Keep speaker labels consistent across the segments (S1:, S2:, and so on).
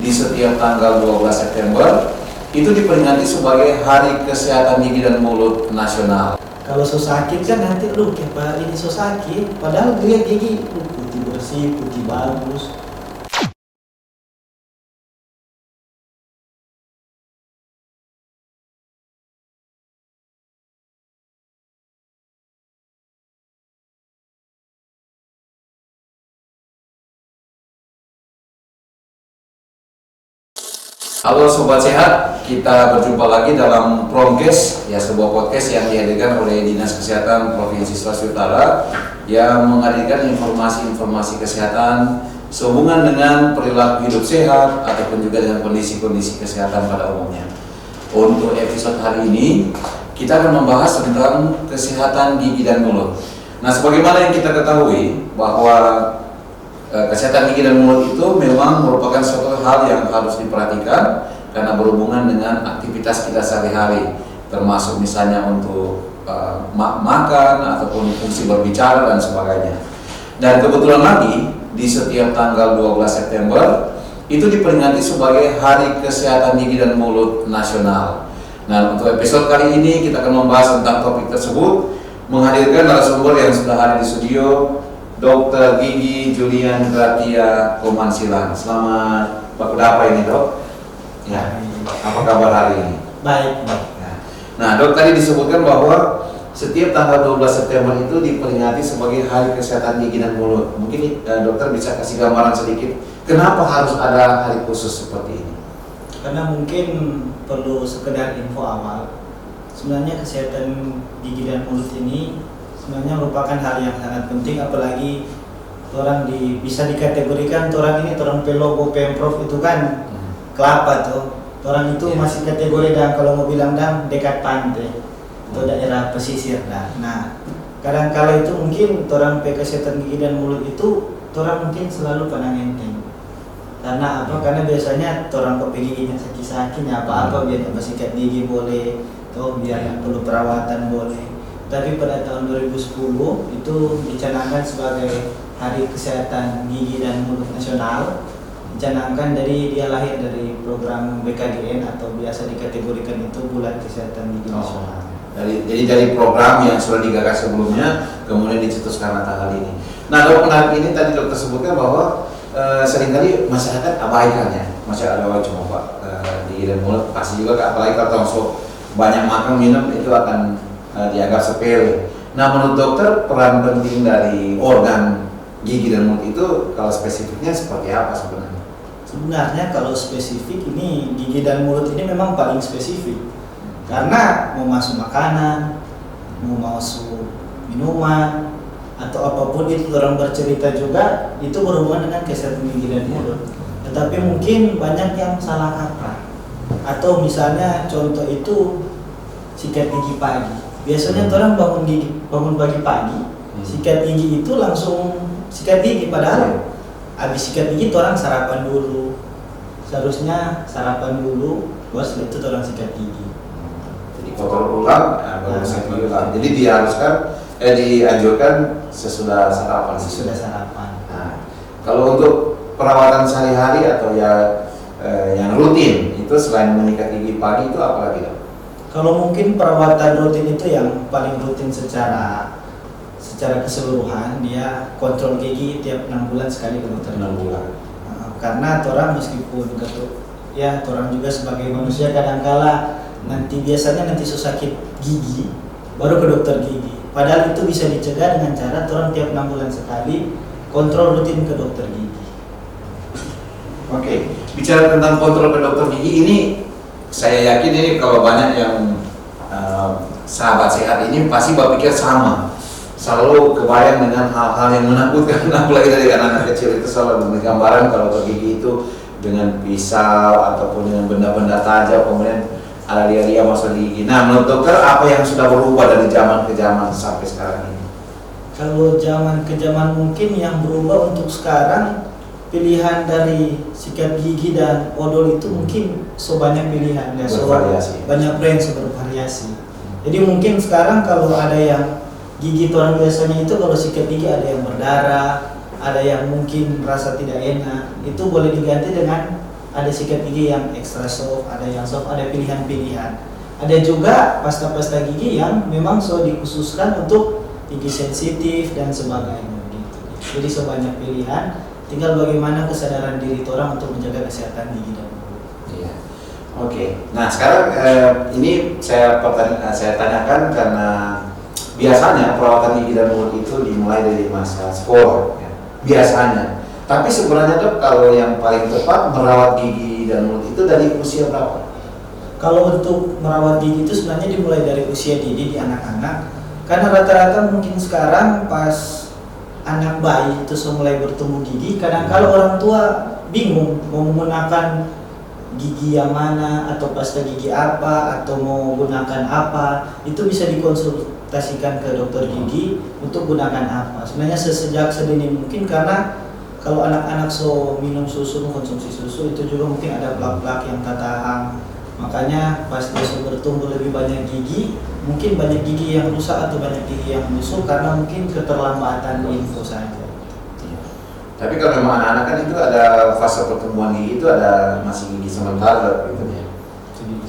S1: di setiap tanggal 12 September itu diperingati sebagai Hari Kesehatan Gigi dan Mulut Nasional.
S2: Kalau so sakit kan nanti lu kayak hari ini so sakit, padahal dia gigi putih bersih, putih bagus.
S1: Halo Sobat Sehat, kita berjumpa lagi dalam Promkes, ya sebuah podcast yang dihadirkan oleh Dinas Kesehatan Provinsi Sulawesi Utara yang menghadirkan informasi-informasi kesehatan sehubungan dengan perilaku hidup sehat ataupun juga dengan kondisi-kondisi kesehatan pada umumnya. Untuk episode hari ini, kita akan membahas tentang kesehatan gigi dan mulut. Nah, sebagaimana yang kita ketahui bahwa kesehatan gigi dan mulut itu memang merupakan suatu hal yang harus diperhatikan karena berhubungan dengan aktivitas kita sehari-hari, termasuk misalnya untuk makan ataupun fungsi berbicara dan sebagainya. Dan kebetulan lagi di setiap tanggal 12 September itu diperingati sebagai Hari Kesehatan Gigi dan Mulut Nasional. Nah, untuk episode kali ini kita akan membahas tentang topik tersebut, menghadirkan narasumber yang sudah hadir di studio, Dr. Gigi Julian Gratia Komansilan. Selamat berapa ini, Dok? Ya, apa kabar hari ini?
S2: Baik.
S1: Nah, Dok, tadi disebutkan bahwa setiap tanggal 12 September itu diperingati sebagai Hari Kesehatan Gigi dan Mulut. Mungkin dokter bisa kasih gambaran sedikit, kenapa harus ada hari khusus seperti ini?
S2: Karena mungkin perlu sekedar info awal. Sebenarnya kesehatan gigi dan mulut ini sebenarnya merupakan hal yang sangat penting, apalagi orang bisa dikategorikan orang ini orang pelogo Pemprov itu kan kelapa tuh. Orang itu masih kategori dan kalau mau bilang dekat pantai atau daerah pesisir dah. Nah, kadang-kala itu mungkin orang kesehatan gigi dan mulut itu orang mungkin selalu pandang enteng. Karena apa? Karena biasanya orang kok giginya sakit-sakit apa-apa biar sikat gigi boleh, atau biar yang perlu perawatan boleh. Tapi pada tahun 2010 itu dicanangkan sebagai Hari Kesehatan Gigi dan Mulut Nasional. Dicanangkan dia lahir dari program BKGN atau biasa dikategorikan itu Bulan Kesehatan Gigi Nasional.
S1: Jadi dari program yang sudah digagas sebelumnya kemudian dicetuskan tanggal ini. Nah, Dok, menarik ini tadi dokter sebutkan bahwa seringkali masyarakat abaikan ya, masyarakat abaikan cuma Pak gigi dan mulut, pasti juga apalagi kalau banyak makan minum itu akan dianggap sepele. Nah, menurut dokter peran penting dari organ gigi dan mulut itu kalau spesifiknya seperti apa sebenarnya?
S2: Sebenarnya kalau spesifik ini gigi dan mulut ini memang paling spesifik. Karena mau masuk makanan, mau masuk minuman atau apapun itu orang bercerita juga itu berhubungan dengan kesehatan gigi dan mulut. Tetapi mungkin banyak yang salah kaprah. Atau misalnya contoh itu sikat gigi pagi. Biasanya orang bangun pagi-pagi, sikat gigi itu langsung sikat gigi, padahal habis sikat gigi orang sarapan dulu. Seharusnya sarapan dulu, baru setelah itu orang sikat gigi.
S1: Jadi kotor ulang, baru sikat gigi ulang. Jadi dianjurkan sesudah sarapan.
S2: Sesudah sarapan.
S1: Nah, kalau untuk perawatan sehari-hari atau yang rutin itu selain menyikat gigi pagi itu apa lagi, Dok?
S2: Kalau mungkin perawatan rutin itu yang paling rutin secara keseluruhan, dia kontrol gigi tiap 6 bulan sekali ke dokter.
S1: 6 bulan.
S2: Karena orang meskipun orang juga sebagai manusia kadangkala biasanya sakit gigi baru ke dokter gigi. Padahal itu bisa dicegah dengan cara orang tiap 6 bulan sekali kontrol rutin ke dokter gigi.
S1: Oke, bicara tentang kontrol ke dokter gigi ini, saya yakin ini kalau banyak yang sahabat sehat ini pasti berpikir sama, selalu kebayang dengan hal-hal yang menakutkan, apalagi dari anak-anak kecil itu selalu bergambaran kalau ke gigi itu dengan pisau ataupun dengan benda-benda tajam, kemudian ada dia masuk di gigi. Nah, menurut dokter apa yang sudah berubah dari zaman ke zaman sampai sekarang ini?
S2: Kalau zaman ke zaman mungkin yang berubah untuk sekarang, pilihan dari sikat gigi dan odol itu mungkin banyak pilihan ya, banyak brand bervariasi. Jadi mungkin sekarang kalau ada yang gigi orang biasanya itu kalau sikat gigi ada yang berdarah, ada yang mungkin rasa tidak enak, itu boleh diganti dengan ada sikat gigi yang extra soft, ada yang soft, ada pilihan-pilihan. Ada juga pasta-pasta gigi yang memang dikhususkan untuk gigi sensitif dan sebagainya gitu. Jadi sebanyak pilihan, tinggal bagaimana kesadaran diri orang untuk menjaga kesehatan gigi dan mulut.
S1: Iya. Oke. Nah, sekarang ini saya tanyakan karena biasanya perawatan gigi dan mulut itu dimulai dari masa sekolah ya. Biasanya. Tapi sebenarnya Dok, kalau yang paling tepat merawat gigi dan mulut itu dari usia berapa?
S2: Kalau untuk merawat gigi itu sebenarnya dimulai dari usia dini di anak-anak. Karena rata-rata mungkin sekarang pas anak bayi itu mulai bertumbuh gigi, kadang kalau orang tua bingung mau menggunakan gigi yang mana atau pasta gigi apa atau mau gunakan apa, itu bisa dikonsultasikan ke dokter gigi untuk gunakan apa. Sebenarnya sejak sedini mungkin, karena kalau anak-anak minum susu, mengkonsumsi susu, itu juga mungkin ada plak-plak yang tak tahan. Makanya pas dia bertumbuh lebih banyak gigi, mungkin banyak gigi yang rusak atau banyak gigi yang busuk karena mungkin keterlambatan info saja.
S1: Tapi kalau memang anak-anak kan itu ada fase pertumbuhan gigi, itu ada masih gigi sementara gitu ya.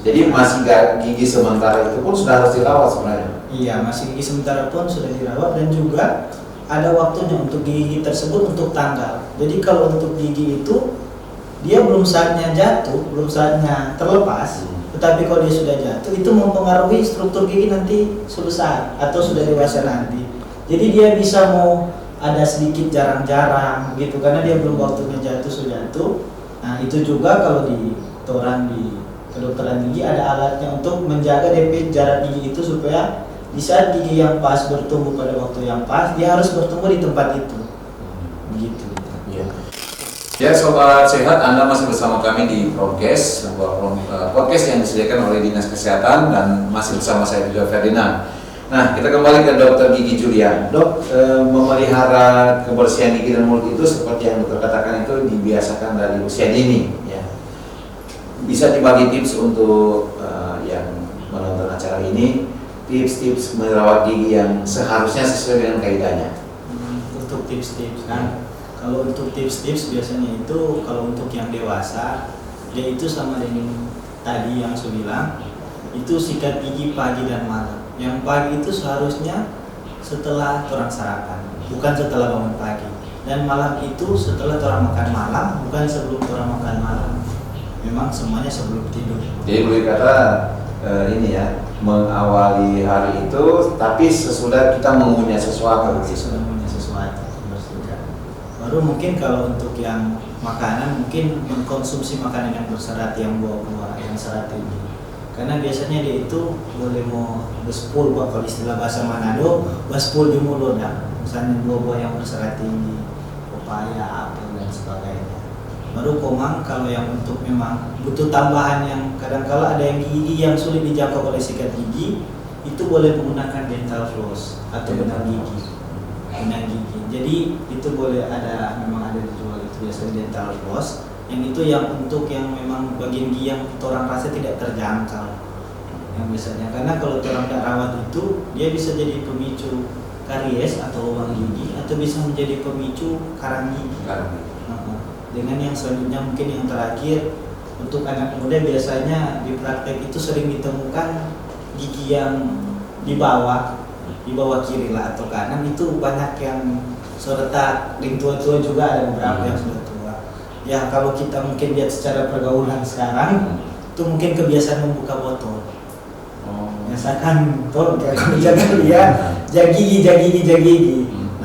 S1: Jadi masih gigi sementara itu pun sudah harus dirawat sebenarnya.
S2: Iya, masih gigi sementara pun sudah dirawat, dan juga ada waktunya untuk gigi tersebut untuk tanggal. Jadi kalau untuk gigi itu dia belum saatnya jatuh, belum saatnya terlepas, tetapi kalau dia sudah jatuh itu mempengaruhi struktur gigi nanti suatu saat atau sudah dewasa nanti. Jadi dia bisa mau ada sedikit jarang-jarang gitu karena dia belum waktunya jatuh sudah jatuh. Nah itu juga kalau di kedokteran gigi ada alatnya untuk menjaga DP jarak gigi itu supaya di saat gigi yang pas bertumbuh pada waktu yang pas, dia harus bertumbuh di tempat itu. Begitu.
S1: Ya Sobat Sehat, Anda masih bersama kami di Promkes, sebuah podcast yang disediakan oleh Dinas Kesehatan, dan masih bersama saya juga Ferdinand. Nah, kita kembali ke Dokter Gigi Julian. Dok, memelihara kebersihan gigi dan mulut itu seperti yang dokter katakan itu dibiasakan dari usia dini. Ya. Bisa dibagi tips untuk yang menonton acara ini, tips-tips merawat gigi yang seharusnya sesuai dengan kaidahnya.
S2: Untuk tips-tips kan, kalau untuk tips-tips biasanya itu kalau untuk yang dewasa, dia itu sama dengan tadi yang saya bilang, itu sikat gigi pagi dan malam. Yang pagi itu seharusnya setelah orang sarapan, bukan setelah bangun pagi. Dan malam itu setelah orang makan malam, bukan sebelum orang makan malam. Memang semuanya sebelum tidur. Jadi
S1: boleh kata ini ya, mengawali hari itu, tapi sesudah kita mengunyah sesuatu.
S2: Sesudah mengunyah sesuatu, baru mungkin kalau untuk yang makanan, mungkin mengkonsumsi makanan yang berserat, yang buah-buah, yang serat tinggi. Karena biasanya dia itu boleh mau bespul, kalau istilah bahasa Manado, bespul di mulut ya. Misalnya buah-buah yang berserat tinggi, pepaya, apel dan sebagainya. Baru komang kalau yang untuk memang butuh tambahan yang kadang-kala ada yang gigi yang sulit dijangkau oleh sikat gigi, itu boleh menggunakan dental floss atau benang gigi. Jadi itu boleh memang ada dijual, itu biasanya dental floss. Yang itu yang untuk yang memang bagian gigi yang orang rasa tidak terjangkau. Yang biasanya karena kalau orang tidak rawat itu dia bisa jadi pemicu karies atau lubang gigi, atau bisa menjadi pemicu karang gigi. Dengan yang selanjutnya mungkin yang terakhir, untuk anak muda biasanya di praktek itu sering ditemukan gigi yang di bawah kiri lah atau kanan itu banyak yang retak. Di tua-tua juga ada beberapa yang sudah tua. Ya kalau kita mungkin lihat secara pergaulan sekarang itu mungkin kebiasaan membuka botol. Misalkan jangan lihat jagi.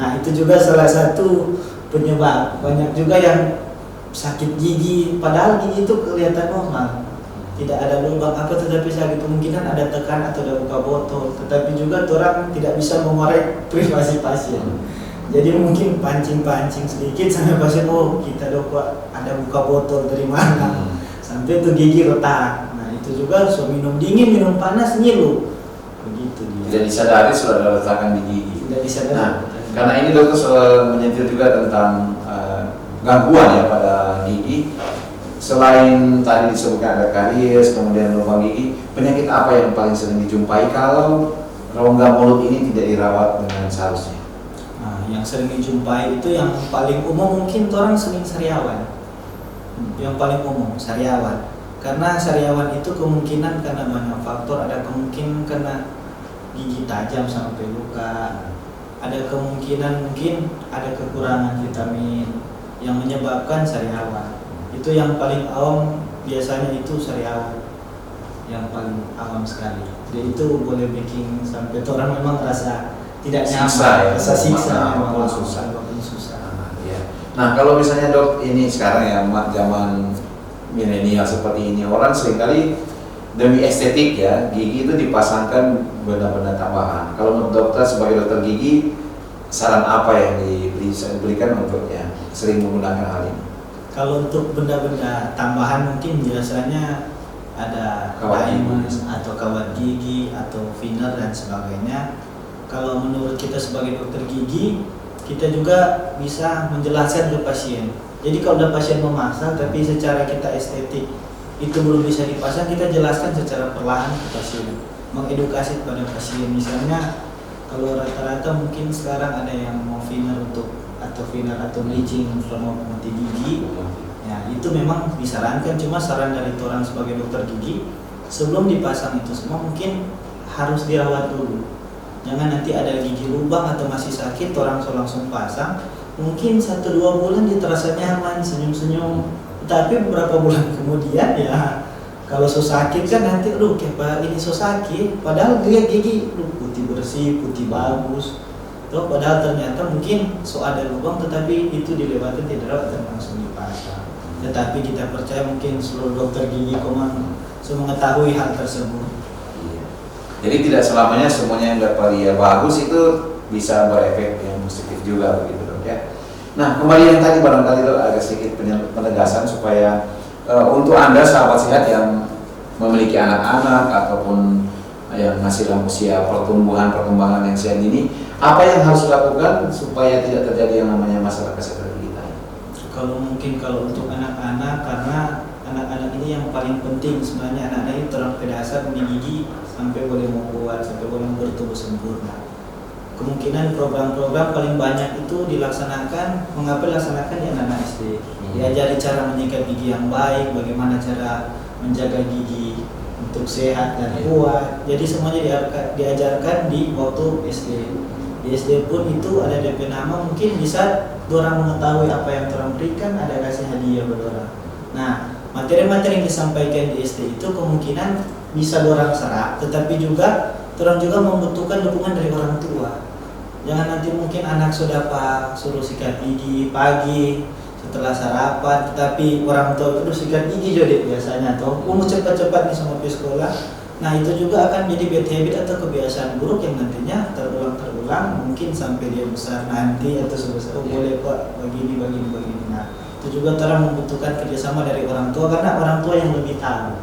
S2: Nah itu juga salah satu penyebab. Banyak juga yang sakit gigi, padahal gigi itu kelihatan normal, tidak ada lubang apa, tetapi sakit kemungkinan ada tekan atau ada buka botol. Tetapi juga orang tidak bisa mengorek privasi pasien. Jadi mungkin pancing sedikit sampai pasien, kita dok ada buka botol dari mana, sampai itu gigi retak. Nah itu juga minum dingin, minum panas, nyilu, begitu dia.
S1: Tidak disadari sudah ada retakan di gigi.
S2: Tidak disadari.
S1: Nah, karena ini dokter selalu menyentil juga tentang gangguan ya pada gigi. Selain tadi disebutkan ada karies, kemudian lubang gigi, penyakit apa yang paling sering dijumpai kalau rongga mulut ini tidak dirawat dengan seharusnya?
S2: Nah, yang sering dijumpai itu yang paling umum mungkin orang sering sariawan. Yang paling umum sariawan. Karena sariawan itu kemungkinan karena banyak faktor, ada kemungkinan karena gigi tajam sampai luka, ada kemungkinan mungkin ada kekurangan vitamin yang menyebabkan sariawan. Itu yang paling awam, biasanya itu sariawan yang paling awam sekali. Jadi itu boleh bikin sampai orang memang rasa tidak nyaman, rasa siksa, memang susah.
S1: Nah kalau misalnya dok, ini sekarang ya zaman milenial seperti ini, orang seringkali demi estetik ya, gigi itu dipasangkan benda-benda tambahan. Kalau menurut dokter sebagai dokter gigi, saran apa yang diberikan untuk yang sering menggunakan hal ini?
S2: Kalau untuk benda-benda tambahan mungkin biasanya ada diamond atau kawat gigi atau filler dan sebagainya. Kalau menurut kita sebagai dokter gigi, kita juga bisa menjelaskan ke pasien. Jadi kalau ada pasien memasang tapi secara kita estetik itu belum bisa dipasang, kita jelaskan secara perlahan ke pasien, mengedukasi kepada pasien. Misalnya kalau rata-rata mungkin sekarang ada yang mau filler atau bleaching selama pemutih gigi, ya itu memang disarankan. Cuma saran dari orang sebagai dokter gigi, sebelum dipasang itu semua mungkin harus dirawat dulu. Jangan nanti ada gigi lubang atau masih sakit, orang langsung pasang. Mungkin 1-2 bulan dia terasa nyaman, senyum-senyum. Tapi beberapa bulan kemudian ya, kalau so sakit kan nanti, kayak ini so sakit. Padahal dia gigi putih bersih, putih bagus. Tuh, padahal ternyata mungkin so ada lubang, tetapi itu dilewati tidak rawat dan langsung dipasang. Tetapi kita percaya mungkin seluruh dokter gigi mengetahui hal tersebut.
S1: Jadi tidak selamanya semuanya yang dapat bagus itu bisa berefek yang positif juga begitu dok ya. Nah kembali yang tadi barangkali dok agak sedikit penegasan supaya untuk Anda sahabat sehat yang memiliki anak-anak ataupun yang masih dalam usia perkembangan yang sehat ini, apa yang harus dilakukan supaya tidak terjadi yang namanya masalah kesehatan kita?
S2: Kalau untuk anak-anak, karena anak-anak ini yang paling penting sebenarnya, anak-anak ini terang dasar punya gigi sampai boleh membuat, sampai boleh bertumbuh sempurna. Kemungkinan program-program paling banyak itu dilaksanakan, mengapa dilaksanakan di anak-anak SD. Diajari cara menyikat gigi yang baik, bagaimana cara menjaga gigi untuk sehat dan kuat. Jadi semuanya diajarkan di waktu SD. Di SD pun itu ada DP nama, mungkin bisa orang mengetahui apa yang orang berikan, ada kasih hadiah buat orang. Nah, materi-materi yang disampaikan di SD itu kemungkinan bisa orang serap, tetapi juga orang juga membutuhkan dukungan dari orang tua. Jangan nanti mungkin anak sudah suruh sikat gigi pagi setelah sarapan, tetapi orang tua itu sikat gigi jadi biasanya tuh cepat-cepat nih sama pergi sekolah. Nah itu juga akan jadi bad habit atau kebiasaan buruk yang nantinya terulang mungkin sampai dia besar nanti atau sebesar boleh pak begini. Nah itu juga orang membutuhkan kerjasama dari orang tua, karena orang tua yang lebih tahu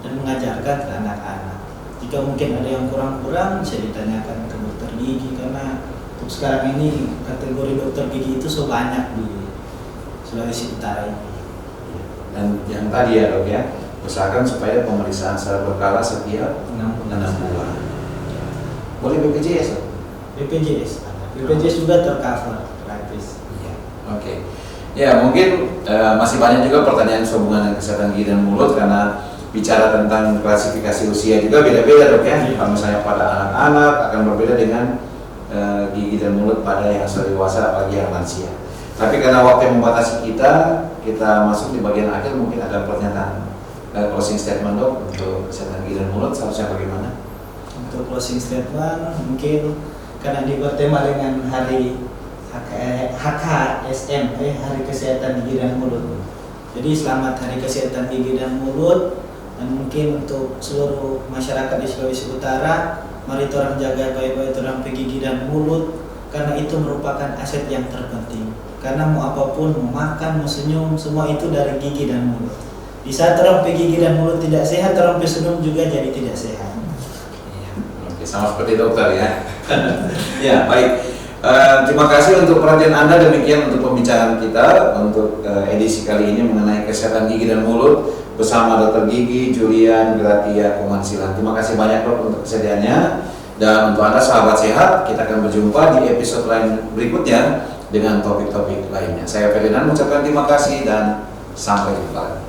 S2: dan mengajarkan ke anak-anak. Jika mungkin ada yang kurang bisa ditanyakan ke dokter gigi, karena untuk sekarang ini kategori dokter gigi itu so banyak di Sulawesi Utara ini.
S1: Dan yang tadi ya dok ya, usahakan supaya pemeriksaan secara berkala setiap 6 bulan. Boleh BPJS dok?
S2: BPJS juga tercover gratis.
S1: Oke. Ya mungkin masih banyak juga pertanyaan sehubungan dengan kesehatan gigi dan mulut, karena bicara tentang klasifikasi usia juga beda-beda dok ya. Kalau misalnya pada anak-anak akan berbeda dengan gigi dan mulut pada yang sudah dewasa apalagi yang lansia. Tapi karena waktu yang membatasi kita masuk di bagian akhir, mungkin ada pernyataan closing statement dok untuk kesehatan gigi dan mulut seharusnya bagaimana?
S2: Untuk closing statement mungkin karena bertema dengan hari HKSM, Hari Kesehatan Gigi dan Mulut. Jadi selamat Hari Kesehatan Gigi dan Mulut, dan mungkin untuk seluruh masyarakat di Sulawesi Utara, mari orang jaga baik-baik orang gigi dan mulut, karena itu merupakan aset yang terpenting. Karena mau apapun, mau makan, mau senyum, semua itu dari gigi dan mulut. Di saat orang gigi dan mulut tidak sehat, orang senyum juga jadi tidak sehat.
S1: Oke, sama seperti dokter ya. Ya baik. Terima kasih untuk perhatian Anda. Demikian untuk pembicaraan kita untuk edisi kali ini mengenai kesehatan gigi dan mulut bersama Dr. Gigi Julian Gratia Kumansilan. Terima kasih banyak dok untuk kesediaannya, dan untuk Anda sahabat sehat, kita akan berjumpa di episode lain berikutnya dengan topik-topik lainnya. Saya Ferdinand mengucapkan terima kasih dan Sampai jumpa.